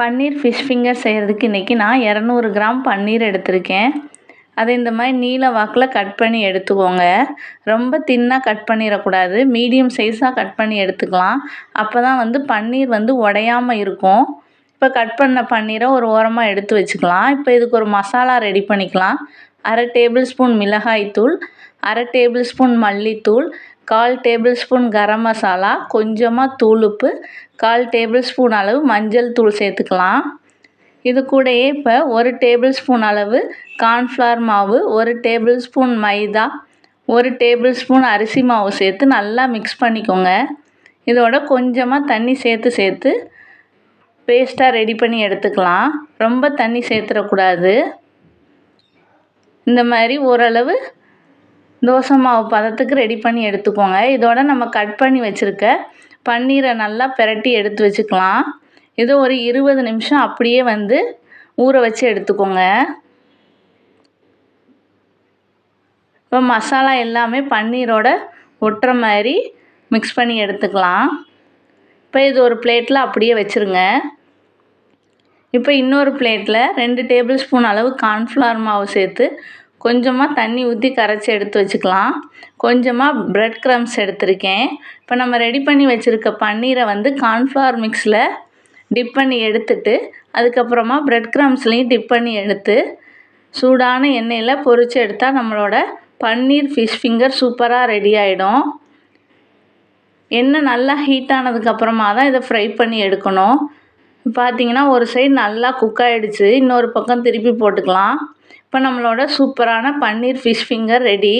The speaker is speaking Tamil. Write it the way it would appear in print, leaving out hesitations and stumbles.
பன்னீர் ஃபிஷ் ஃபிங்கர் செய்கிறதுக்கு இன்றைக்கி நான் 200 கிராம் பன்னீர் எடுத்திருக்கேன். அதை இந்த மாதிரி நீல வாக்கில் கட் பண்ணி எடுத்துக்கோங்க. ரொம்ப தின்னாக கட் பண்ணிடக்கூடாது, மீடியம் சைஸாக கட் பண்ணி எடுத்துக்கலாம். அப்போ தான் பன்னீர் உடையாமல் இருக்கும். இப்போ கட் பண்ண பன்னீரை ஒரு ஓரமாக எடுத்து வச்சுக்கலாம். இப்போ இதுக்கு ஒரு மசாலா ரெடி பண்ணிக்கலாம். 1/2 டேபிள் ஸ்பூன் மிளகாய்த்தூள், 1/2 டேபிள் ஸ்பூன் மல்லித்தூள், 1/4 டேபிள் ஸ்பூன் கரம் மசாலா, கொஞ்சமாக தூளுப்பு, 1/4 டேபிள் ஸ்பூன் அளவு மஞ்சள் தூள் சேர்த்துக்கலாம். இது கூடயே இப்போ 1 டேபிள் ஸ்பூன் அளவு கார்ன்ஃப்ளவர் மாவு, 1 டேபிள் ஸ்பூன் மைதா, 1 டேபிள் ஸ்பூன் அரிசி மாவு சேர்த்து நல்லா மிக்ஸ் பண்ணிக்கோங்க. இதோட கொஞ்சமாக தண்ணி சேர்த்து பேஸ்ட்டாக ரெடி பண்ணி எடுத்துக்கலாம். ரொம்ப தண்ணி சேர்த்துடக்கூடாது. இந்த மாதிரி ஓரளவு தோசை மாவு பதத்துக்கு ரெடி பண்ணி எடுத்துக்கோங்க. இதோட நம்ம கட் பண்ணி வச்சுருக்க பன்னீரை நல்லா பிரட்டி எடுத்து வச்சுக்கலாம். இது ஒரு 20 நிமிஷம் அப்படியே ஊற வச்சு எடுத்துக்கோங்க. இப்போ மசாலா எல்லாமே பன்னீரோட ஒட்டுற மாதிரி மிக்ஸ் பண்ணி எடுத்துக்கலாம். இப்போ இது ஒரு பிளேட்டில் அப்படியே வச்சுருங்க. இப்போ இன்னொரு பிளேட்டில் 2 டேபிள் ஸ்பூன் அளவு கார்ன்ஃப்ளவர் மாவு சேர்த்து கொஞ்சமாக தண்ணி ஊற்றி கரைச்சி எடுத்து வச்சுக்கலாம். கொஞ்சமாக பிரெட் க்ரம்ஸ் எடுத்திருக்கேன். இப்போ நம்ம ரெடி பண்ணி வச்சுருக்க பன்னீரை கார்ன்ஃப்ளவர் மிக்ஸில் டிப் பண்ணி எடுத்துட்டு அதுக்கப்புறமா பிரெட் க்ரம்ஸ்லேயும் டிப் பண்ணி எடுத்து சூடான எண்ணெயில் பொரித்து எடுத்தால் நம்மளோட பன்னீர் ஃபிஷ் ஃபிங்கர் சூப்பராக ரெடி ஆகிடும். எண்ணெய் நல்லா ஹீட் ஆனதுக்கப்புறமா தான் இதை ஃப்ரை பண்ணி எடுக்கணும். பார்த்திங்கன்னா ஒரு சைடு நல்லா குக் ஆகிடுச்சு, இன்னொரு பக்கம் திருப்பி போட்டுக்கலாம். இப்போ நம்மளோட சூப்பரான பன்னீர் ஃபிஷ் ஃபிங்கர் ரெடி.